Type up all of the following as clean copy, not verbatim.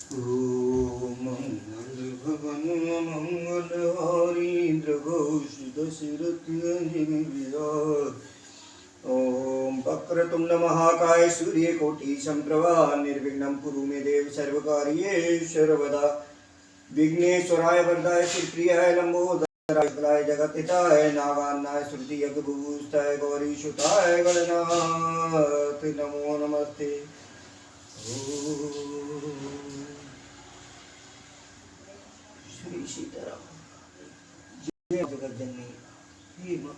ओम मंगल भवन मंगलहारी द्रघोष दशरथ विराज। ओम वक्रतुंड महाकाय सूर्यकोटि संप्रभा निर्विघ्नं कुरु मे देव सर्वकार्येषु सर्वदा। विघ्नेश्वराय वरदाय सुप्रियाय लंबोदराय सकलाय जगत्हिताय नागान्नाय श्रुति यज्ञभूषिताय गौरीसुताय गणनाथ नमो नमस्ते। श्री सीताराम जय जगत जननी हे मां।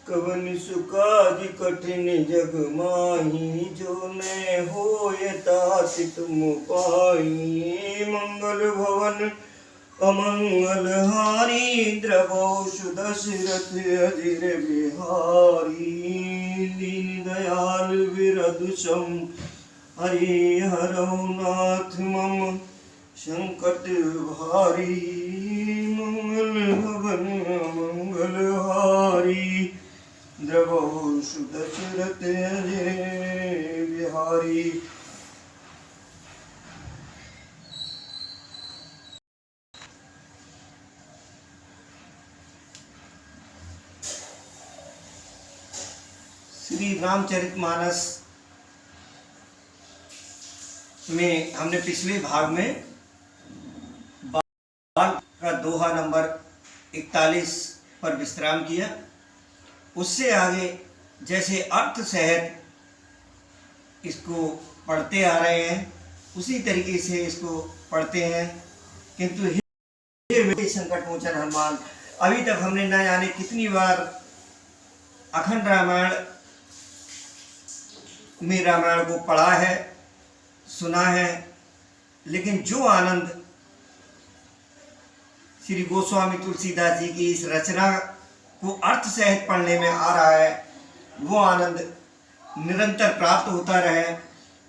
कवन सुकादि कठिन जग माही जो न होय तात तुम पाई। मंगल भवन अमंगल हारी द्रवोषु दशरथ अजिर बिहारी। दीन दयाल विरधु सम हरि हरौ नाथ मम संकट भारी। मंगल भवन मंगल हारी द्रवोषु दशरथ अजिर बिहारी। श्री रामचरितमानस में हमने पिछले भाग में बाल का दोहा नंबर 41 पर विश्राम किया। उससे आगे जैसे अर्थ सहित इसको पढ़ते आ रहे हैं उसी तरीके से इसको पढ़ते हैं। किंतु हे संकट मोचन हनुमान, अभी तक हमने न जाने कितनी बार अखंड रामायण में रामायण को पढ़ा है, सुना है, लेकिन जो आनंद श्री गोस्वामी तुलसीदास जी की इस रचना को अर्थ सहित पढ़ने में आ रहा है, वो आनंद निरंतर प्राप्त होता रहे।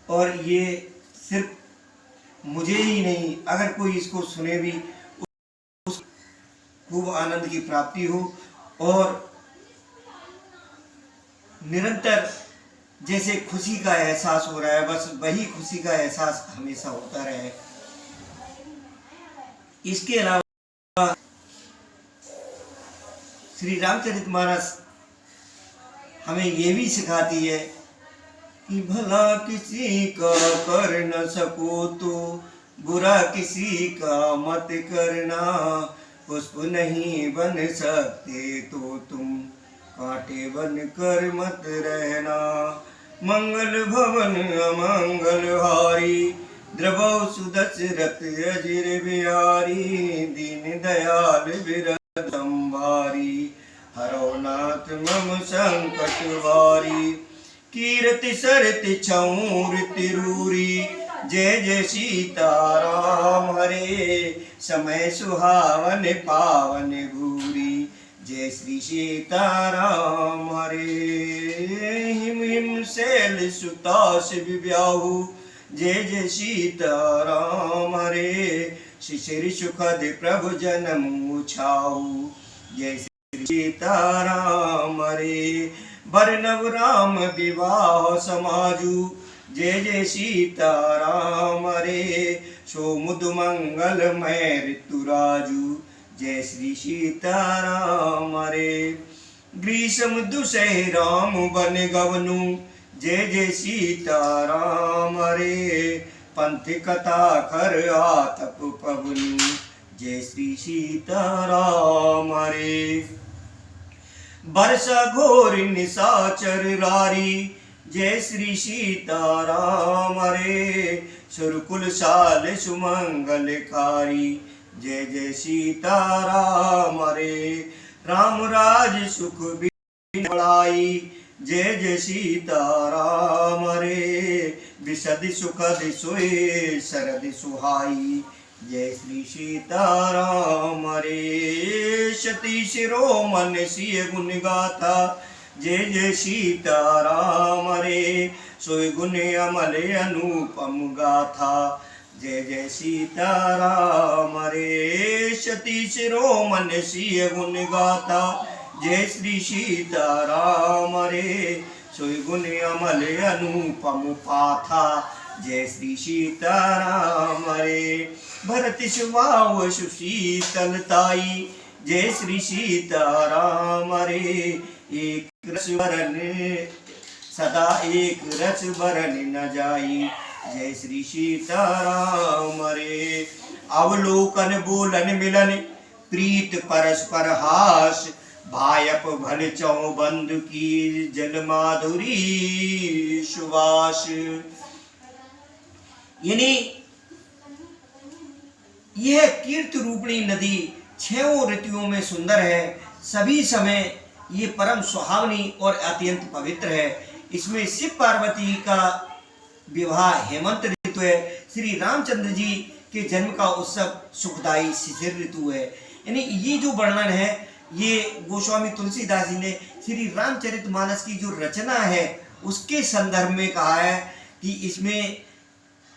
और ये सिर्फ मुझे ही नहीं, अगर कोई इसको सुने भी उस खूब आनंद की प्राप्ति हो। और निरंतर जैसे खुशी का एहसास हो रहा है, बस वही खुशी का एहसास हमेशा होता रहे। इसके अलावा श्री रामचरितमानस हमें ये भी सिखाती है कि भला किसी का कर न सको तो बुरा किसी का मत करना। पुष्प नहीं बन सकते तो तुम कांटे बन कर मत रहना। मंगल भवन अमंगल हारी द्रवोषु दशरथ अजिर बिहारी। दीन दयाल विरध संभारी हरौ नाथ मम संकट भारी। कीर्ति सरति छऊर तिरूरी जय जय सीताराम हरे। समय सुहावन पावन भूरी जय श्री सीताराम हरे। हिम हिम शैल सुतास विव्याहु जय जय सीताराम हरे। शिशिर सुखद प्रभु जन्म छाऊ जय श्री सीताराम हरे। बरनव राम विवाह समाजू जय जय सीताराम हरे। सोमुद मंगलमय ऋतुराजू जय श्री सीताराम हरे। ग्रीष्म दुसह राम बन गवनु जय जय सीताराम हरे। पंथ कथा कर आतप पवनु जय श्री सीताराम हरे। वर्षा घोर निशाचर रारी जय श्री सीताराम हरे। सुरकुल साल सुमंगलकारी जय जय सीताराम हरे। राम राज सुख बढ़ाई जय जय सीताराम हरे। विशद सुखद सोए शरद सुहाई जय श्री सीताराम हरे। सती शिरोमन सिय गुण गाथा जय जय सीताराम हरे। सोय गुण अमल अनुपम गाथा जय जय सीताराम हरे। सती शिरोमन सिय गुण गाथा जय श्री सीताराम हरे। सोई गुण अमल अनुपम पाथा। जय श्री सीताराम रे। भरत सुभाव सुशीतलताई। जय श्री सीताराम रे। एक रस वरन सदा एक रस वरन न जाई। जय श्री सीताराम रे। अवलोकन बोलन मिलन प्रीत परस्पर हास। भायप भल चौ बंधु की जल माधुरी सुवास। यानी यह कीर्त रूपणी नदी छहों ऋतुओं में सुंदर है। सभी समय ये परम सुहावनी और अत्यंत पवित्र है। इसमें शिव पार्वती का विवाह हेमंत ऋतु है। श्री रामचंद्र जी के जन्म का उत्सव सुखदायी शिशिर ऋतु है। यानी ये जो वर्णन है ये गोस्वामी तुलसीदास जी ने श्री रामचरितमानस की जो रचना है उसके संदर्भ में कहा है कि इसमें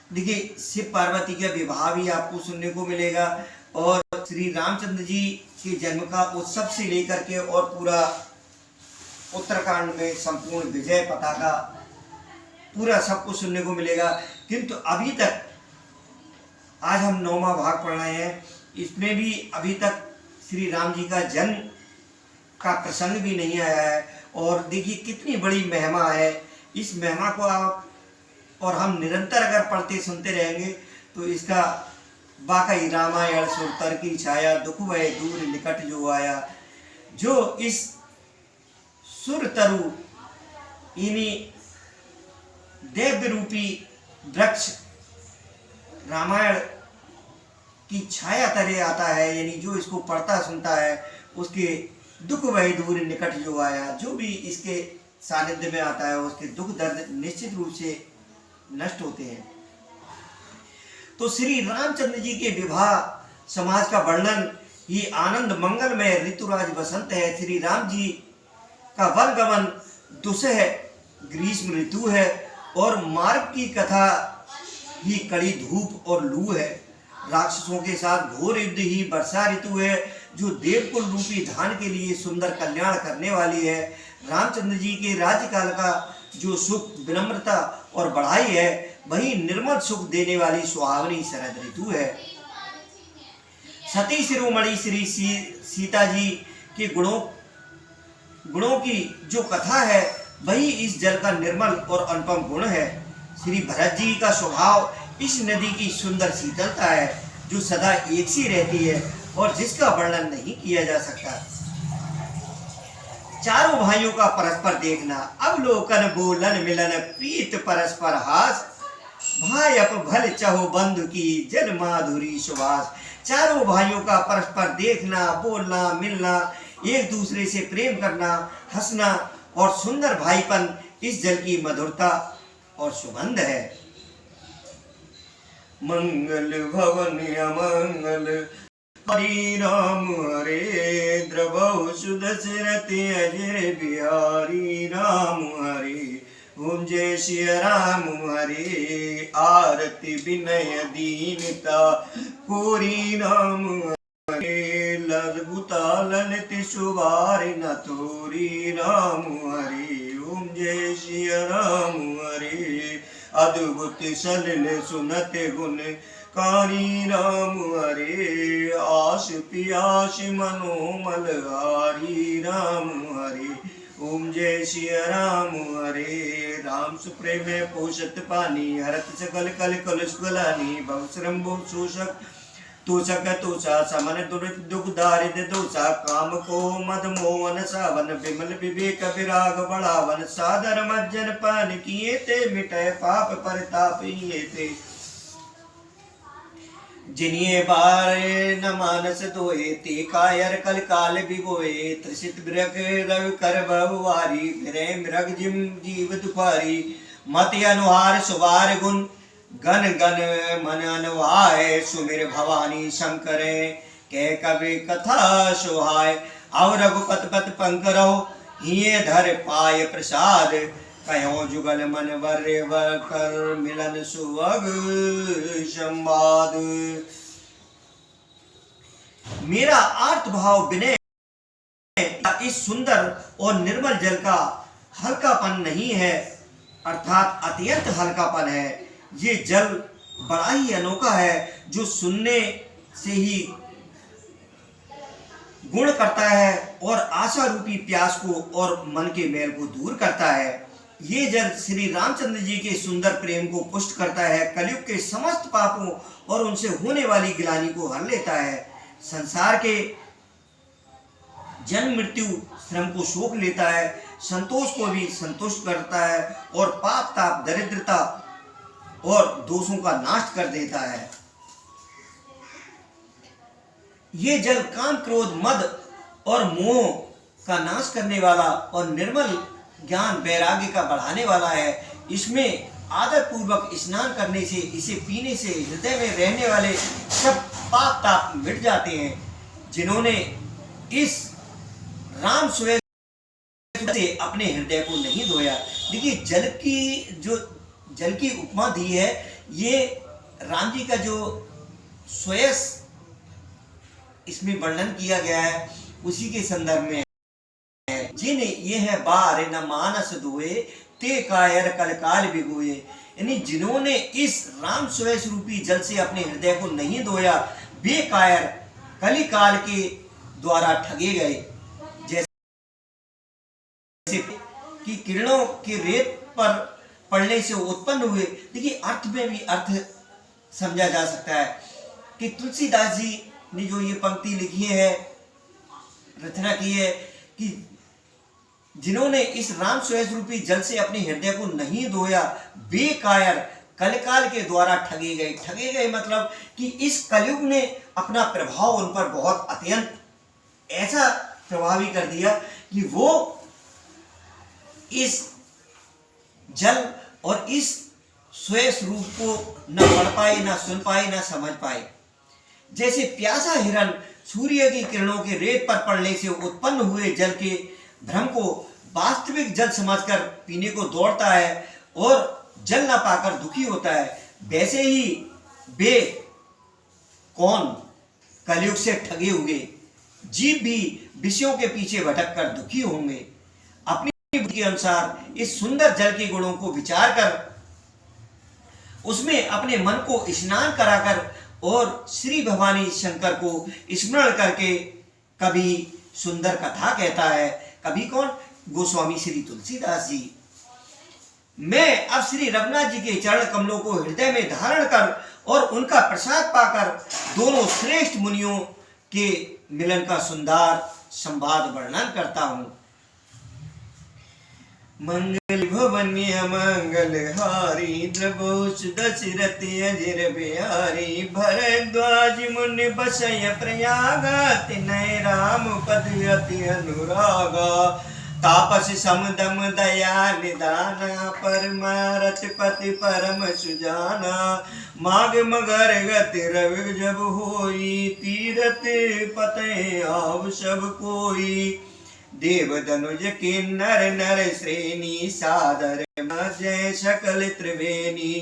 देखिए शिव पार्वती का विवाह भी आपको सुनने को मिलेगा और श्री रामचंद्र जी के जन्म का उत्सव से लेकर के और पूरा उत्तराखंड में संपूर्ण विजय पताका पूरा सब कुछ सुनने को मिलेगा। किंतु अभी तक आज हम 9वां भाग पढ़ रहे हैं, इसमें भी अभी तक श्री राम जी का जन्म का प्रसंग भी नहीं आया है। और देखिए कितनी बड़ी महिमा है। इस महिमा को आप और हम निरंतर अगर पढ़ते सुनते रहेंगे तो इसका वाकई रामायण सुरतर की छाया दुख भय दूर निकट जो आया। जो इस सुर तरु इन्हीं देव्य रूपी वृक्ष रामायण की छाया तले आता है, यानी जो इसको पढ़ता सुनता है उसके दुख भय दूर निकट जो आया। जो भी इसके सानिध्य में आता है उसके दुख दर्द निश्चित रूप से नष्ट होते हैं। तो श्री रामचंद्र जी के विवाह समाज का वर्णन ये आनंद मंगलमय ऋतुराज बसंत है। श्री राम जी का वन गमन दुसह ग्रीष्म ऋतु है और मार्ग की कथा ही कड़ी धूप और लू है। राक्षसों के साथ घोर युद्ध ही वर्षा ऋतु है जो देवकुल रूपी धान के लिए सुंदर कल्याण करने वाली है। रामचंद्र जी के राज्यकाल का जो सुख विनम्रता और बढ़ाई है वही निर्मल सुख देने वाली सुहावनी शरद ऋतु है। सती शिरोमणि श्री सीता जी के गुणों की जो कथा है वही इस जल का निर्मल और अनुपम गुण है। श्री भरत जी का स्वभाव इस नदी की सुंदर शीतलता है जो सदा एक सी रहती है और जिसका वर्णन नहीं किया जा सकता। चारों भाइयों का परस्पर देखना अवलोकन बोलन मिलन प्रीत परस्पर हास। भाई अप भल चहो बंधु की जल माधुरी सुवास। चारों भाइयों का परस्पर देखना बोलना मिलना एक दूसरे से प्रेम करना हंसना और सुंदर भाईपन इस जल की मधुरता और सुगंध है। मंगल भवन अमंगल हरि राम हरे द्रवहु सुदशरथ अजर बिहारी राम हरे। ओम जय श्री राम हरे। आरती विनय दीनता कोरी राम हरे। लघुता ललित सुवार न थोरी राम हरे। ओम जय श्री राम हरे। अद्भुत सलिल सुनत गुण कारी राम हरे। आस पियास मनोमल हारी राम हरे। ओम जय श्री राम हरे। राम सुप्रेम पोषत पानी हरत सकल कल कलुष गलानी। भवश्रम बहु शोषक तोषक तोषा समन दुख दारिद्र दोषा। काम को मद मोहन सावन विमल विवेक विराग बढ़ावन। सादर मज्जन पान किए ते मिटय पाप परिताप ये ते। जिनिये बारे न मानस धोए ते कायर कल काल भिगोए। त्रिषित मृग रवि कर बहुवारी फिरे मृग जिम जीव दुखारी। मत अनुहार सुवार गुण गण गण मन अनुवाय। सुमिर भवानी शंकरे के कवि कथा सुहाय। और रघुपत पत पंकरो हिये धर पाय प्रसाद। कहो जुगल मन वर्य वर कर मिलन सुवग संवाद। मेरा आर्त भाव विनय इस सुंदर और निर्मल जल का हल्कापन नहीं है, अर्थात अत्यंत हल्कापन है। ये जल बड़ा ही अनोखा है, जो सुनने से ही गुण करता है और आशा रूपी प्यास को और मन के मैल को दूर करता है। ये जल श्री रामचंद्र जी के सुंदर प्रेम को पुष्ट करता है, कलयुग के समस्त पापों और उनसे होने वाली गिलानी को हर लेता है, संसार के जन्म मृत्यु श्रम को शोक लेता है, संतोष को भी संतुष्ट करता है और पाप ताप दरिद्रता और दोषों का नाश कर देता है। ये जल काम क्रोध मद और मोह का नाश करने वाला और निर्मल ज्ञान वैराग्य का बढ़ाने वाला है। इसमें आदर पूर्वक स्नान करने से, इसे पीने से हृदय में रहने वाले सब पाप ताप मिट जाते हैं। जिन्होंने इस राम स्वयं से अपने हृदय को नहीं धोया। देखिए, जल की उपमा दी है, ये राम जी का जो स्वयं इसमें वर्णन किया गया है उसी के संदर्भ में है। जिन्हें ये है बार न मानस धोए, ते कायर कलकाल भिगोए। यानी जिन्होंने इस राम स्वयं रूपी जल से अपने हृदय को नहीं धोया, वे कायर कली काल के द्वारा ठगे गए। जैसे कि किरणों के रेत पर पड़ने से उत्पन्न हुए। देखिए, अर्थ में भी अर्थ समझा जा सकता है कि तुलसीदास जी ने जो ये पंक्ति लिखी है, रचना की है, कि जिन्होंने इस राम स्वयं रूपी जल से अपने हृदय को नहीं धोया, वे कायर कलकाल के द्वारा ठगे गए। ठगे गए मतलब कि इस कलयुग ने अपना प्रभाव उन पर बहुत अत्यंत ऐसा प्रभावी कर दिया कि वो इस जल और इस स्वयं रूप को न पढ़ पाए, न सुन पाए, न समझ पाए। जैसे प्यासा हिरन सूर्य की किरणों के रेत पर पड़ने से उत्पन्न हुए जल के भ्रम को वास्तविक जल समझकर पीने को दौड़ता है और जल न पाकर दुखी होता है, वैसे ही वे कौन कलयुग से ठगे हुए जीव भी विषयों के पीछे भटक कर दुखी होंगे। अपनी बुद्धि के अनुसार इस सुंदर जल के गुणों को विचार कर उसमें अपने मन को स्नान कराकर और श्री भवानी शंकर को स्मरण करके कभी सुंदर कथा कहता है। कभी कौन? गोस्वामी श्री तुलसीदास जी। मैं अब श्री रघुनाथ जी के चरण कमलों को हृदय में धारण कर और उनका प्रसाद पाकर दोनों श्रेष्ठ मुनियों के मिलन का सुंदर संवाद वर्णन करता हूं। मंगल भवन्य मंगल हारी, द्रघोष दशरथ अजिर बिहारी, भरद्वाज मुनि बसय प्रयागा, तिनय राम पद अति अनुरागा। तापस समदम दया निदाना, परमारथ पति परम सुजाना। माग मगर गति रवि जब होई, तीरथ पते आव सब कोई। देव धनुज किन्नर नर श्रेणी, सादर जय सकल त्रिवेणी।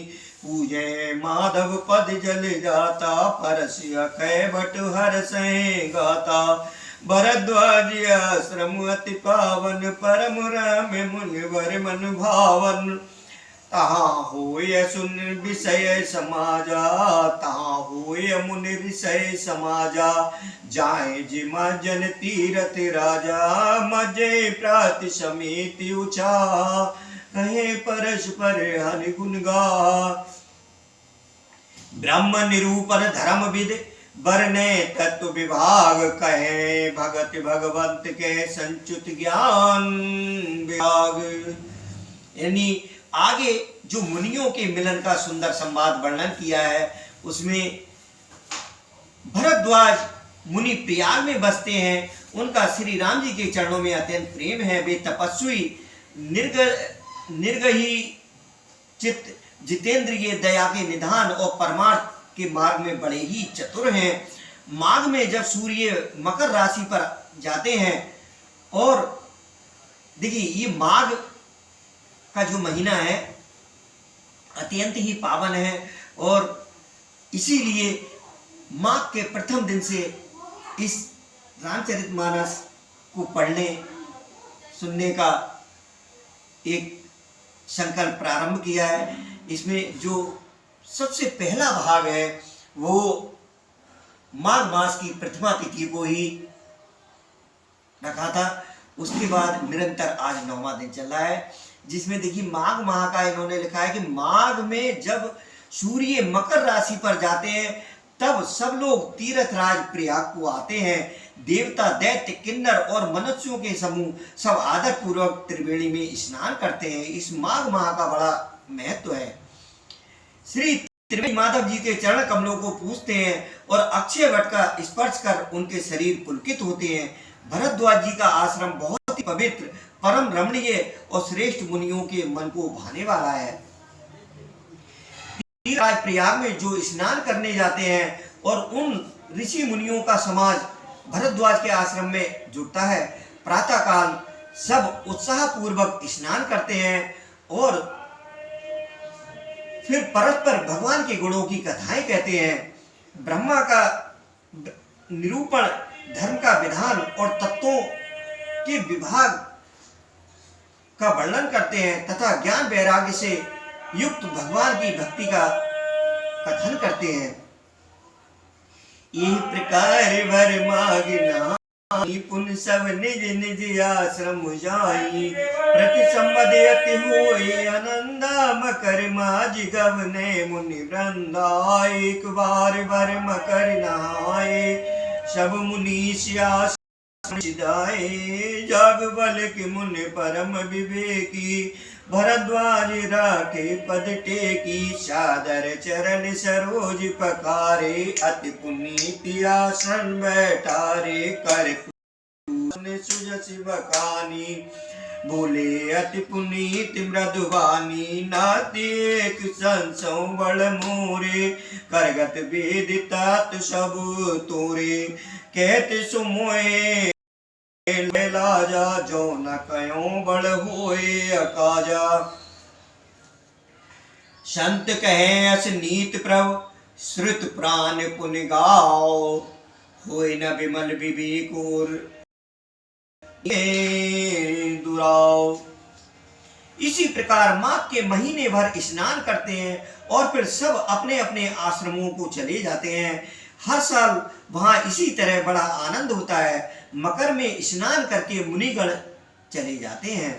पूजय माधव पद जल जाता, परस अकय बट हर्षै गाता। भरद्वाज आश्रम अति पावन, परम राम मुनिवर मन भावन। तहाँ होय सुन विषय समाजा, तहाँ होय मुनि ऋषय समाजा। जाए जिमा जन तीरथ राजा, मजे प्राति समिति उचा। कहे परस्पर हरि गुण गा, ब्रह्म निरूपण धर्म विद वर्णे तत्व विभाग। कहे भगत भगवंत के संचुत ज्ञान विभाग। यानी आगे जो मुनियों के मिलन का सुंदर संवाद वर्णन किया है, उसमें भरद्वाज मुनि प्रयाग में बसते हैं। उनका श्री राम जी के चरणों में अत्यंत प्रेम है। वे तपस्वी, निर्गही चित्त, जितेंद्रिय, दया के निधान और परमार्थ के मार्ग में बड़े ही चतुर हैं। माघ में जब सूर्य मकर राशि पर जाते हैं, और देखिए ये माघ का जो महीना है अत्यंत ही पावन है, और इसीलिए माघ के प्रथम दिन से इस रामचरितमानस को पढ़ने सुनने का एक संकल्प प्रारंभ किया है। इसमें जो सबसे पहला भाग है वो माघ मास की प्रथमा तिथि को ही रखा था। उसके बाद निरंतर आज 9वां दिन चल रहा है, जिसमें देखिए माघ माह का इन्होंने लिखा है कि माघ में जब सूर्य मकर राशि पर जाते हैं तब सब लोग तीर्थराज प्रयाग को आते हैं। देवता, दैत्य, किन्नर और मनुष्यों के समूह सब आदर पूर्वक त्रिवेणी में स्नान करते हैं। इस माघ माह का बड़ा महत्व है। श्री त्रिवेणी माधव जी के चरण कमलों को पूजते हैं और अक्षय वट का स्पर्श कर उनके शरीर पुलकित होते हैं। भरद्वाज जी का आश्रम बहुत ही पवित्र, परम रमणीय और श्रेष्ठ मुनियों के मन को भाने वाला है। तीर्थराज प्रयाग में जो स्नान करने जाते हैं और उन ऋषि मुनियों का समाज भरद्वाज के आश्रम में जुटता है। प्रातःकाल सब उत्साह पूर्वक स्नान करते हैं और फिर परस्पर भगवान के गुणों की कथाएं कहते हैं। ब्रह्मा का निरूपण, धर्म का विधान और तत्वों के विभाग का वर्णन करते हैं तथा ज्ञान वैराग्य से युक्त भगवान की भक्ति का कथन करते हैं। इस प्रकार भर माघ पुन सब निज निज आश्रम जाई, प्रति संबद अति होए आनंदा, मकर माझ गवने मुनि वृंदा, एक बार भर मकर नहाए, सब मुनीष सिदाए, जग बल के मुनि परम विवेकी, भरद्वाज राखे पद टेकी, सादर चरण सरोज पकारे, अति पुनीत आसन बैठारे, कर सुजसि बकानी, बोले अति पुनीत मृदुवानी, नाति एक संसो बड़ मोरे, करगत वेद तात सब तोरे, कहते सुमोए लाजा, जो न कयो बड़ होए अकाजा। संत कहे अस नीत प्रभ, श्रुत प्राण पुन गाओ, होए न विमल विवेक और दुराओ। इसी प्रकार माघ के महीने भर स्नान करते हैं और फिर सब अपने अपने आश्रमों को चले जाते हैं। हर साल वहां इसी तरह बड़ा आनंद होता है। मकर में स्नान करके मुनिगण चले जाते हैं।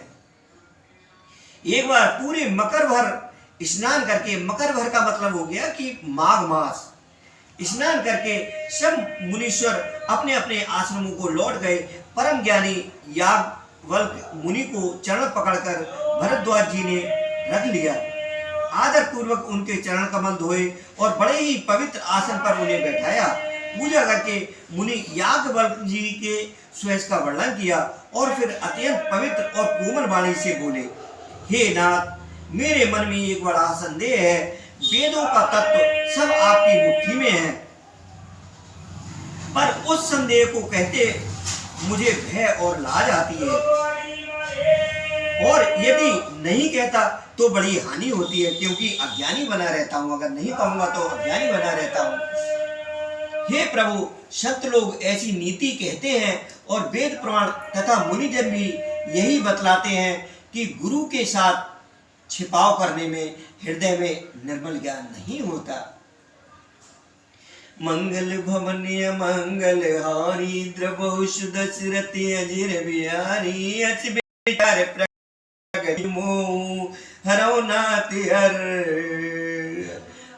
एक बार पूरे मकर भर स्नान करके, मकर भर का मतलब हो गया कि माघ मास, स्नान करके सब मुनीश्वर अपने अपने आश्रमों को लौट गए। परम ज्ञानी याज्ञवल्क्य मुनि को चरण पकड़कर भरद्वाज जी ने रख लिया। आदर पूर्वक उनके चरण कमल धोए और बड़े ही पवित्र आसन पर उन्हें बैठाया। पूजा करके मुनि याज्ञवल्क्य जी के स्वयं का वर्णन किया और फिर अत्यंत पवित्र और कोमल वाणी से बोले, हे नाथ, मेरे मन में एक बड़ा संदेह है। वेदों का तत्व सब आपकी मुट्ठी में है, पर उस संदेह को कहते मुझे भय और लाज आती है, और यदि नहीं कहता तो बड़ी हानि होती है, क्योंकि अज्ञानी बना रहता हूं। अगर नहीं कहूंगा तो अज्ञानी बना रहता हूं। हे प्रभु, संत लोग ऐसी नीति कहते हैं और वेद पुराण तथा मुनिजन भी यही बतलाते हैं कि गुरु के साथ छिपाव करने में हृदय में निर्मल ज्ञान नहीं होता। मंगल भवन मंगल हारी, द्रवौष दशरथ अजिर बिहारी, अच विचार प्रगति मोह, हरौ नाथ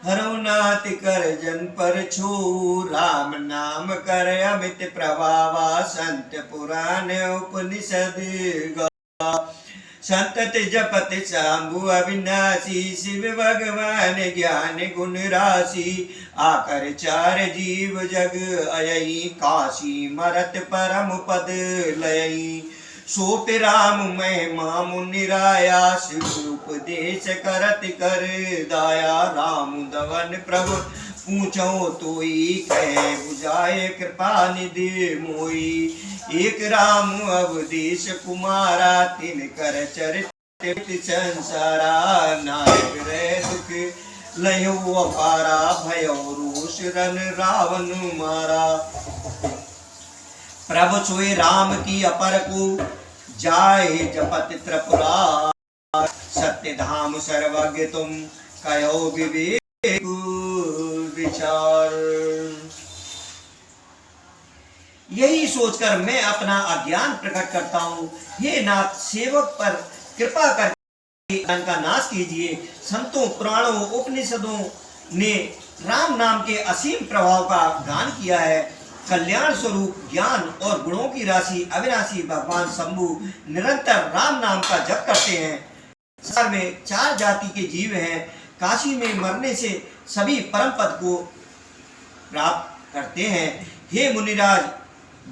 हरौ नाथ कर जन पर छो, राम नाम कर अमित प्रभावा, संत पुराण उपनिषद गा, संतत जपत शंभु अविनाशी, शिव भगवान ज्ञान गुण राशि, आकर चार जीव जग अयई, काशी मरत परम पद लयई, सोप राम महिमा मुनिराया, शिव उपदेश करत कर दाया, राम दवन प्रभु पूछो तोई, कहे बुझाए कृपा निधि मोई, एक राम अवधेश कुमारा, तिन कर चरित संसारा, नायक रे दुख लयो अपारा, भयो रोष रन रावण मारा, प्रभु सोए राम की अपर को, जाए जपत त्रिपुरा। सत्य धाम सर्वज्ञ तुम कहो विवेक विचार। यही सोचकर मैं अपना अज्ञान प्रकट करता हूँ। हे नाथ, सेवक पर कृपा करके अज्ञान का नाश कीजिए। संतों, पुराणों, उपनिषदों ने राम नाम के असीम प्रभाव का गान किया है। कल्याण स्वरूप ज्ञान और गुणों की राशि अविनाशी भगवान शंभु निरंतर राम नाम का जप करते हैं। संसार में 4 जाति के जीव हैं। काशी में मरने से सभी परम पद को प्राप्त करते हैं। हे मुनिराज,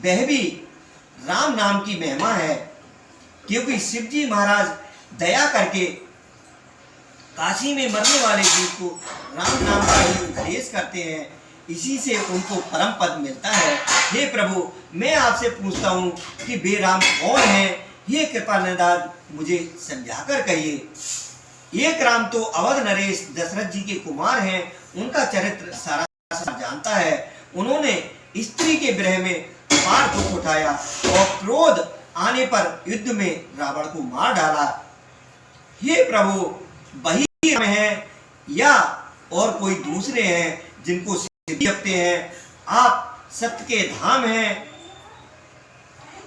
वह भी राम नाम की महिमा है, क्योंकि शिव जी महाराज दया करके काशी में मरने वाले जीव को राम नाम का ही उपदेश करते हैं। इसी से उनको परम पद मिलता है। हे प्रभु, मैं आपसे पूछता हूँ कि वे राम कौन है? हे कृपानिधान, मुझे समझाकर कहिए। एक राम तो अवध नरेश दशरथ जी के कुमार हैं। उनका चरित्र सारा जानता है। उन्होंने स्त्री के विरह में अपार दुख उठाया और क्रोध आने पर युद्ध में रावण को मार डाला। हे प्रभु, वही राम है या और कोई दूसरे हैं जिनको जपते हैं? आप सत्य के धाम हैं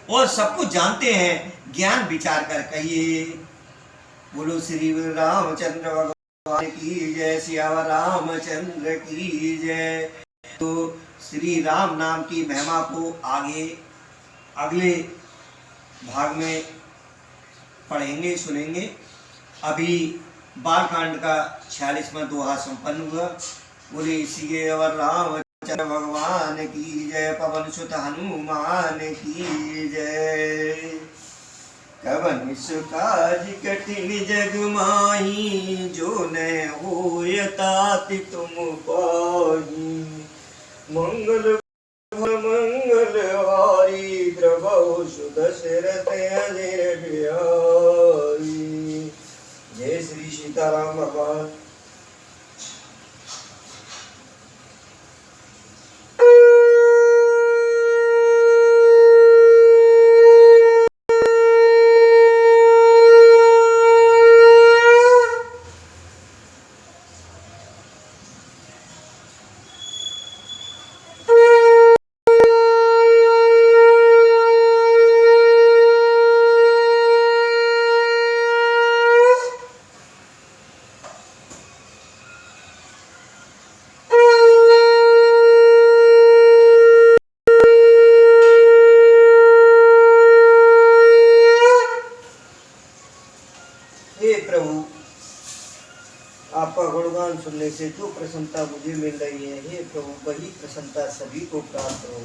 और सब कुछ जानते हैं। ज्ञान विचार कर कहिए। बोलो श्री रामचंद्र भगवान की जय। सिया रामचंद्र की जय। तो श्री राम नाम की महिमा को आगे अगले भाग में पढ़ेंगे, सुनेंगे। अभी बालकांड का 46वां दोहा संपन्न हुआ। बोले श्री रामचंद्र भगवान की जय। पवन सुत हनुमान की जय। कवन सुकाज कठिन जग माही, जो न होय ताति तुम पाही। मंगल मंगल हारी, प्रभु सुदशरथ अजर बिहारी। जय श्री सीताराम भगवान। आपका गुणगान सुनने से जो प्रसन्नता मुझे मिल रही है, हे प्रभु, वही प्रसन्नता सभी को प्राप्त हो।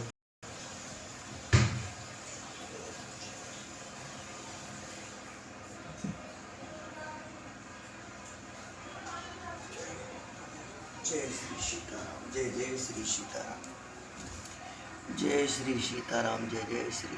जय श्री सीताराम। जय जय श्री सीताराम। जय श्री सीताराम। जय जय श्री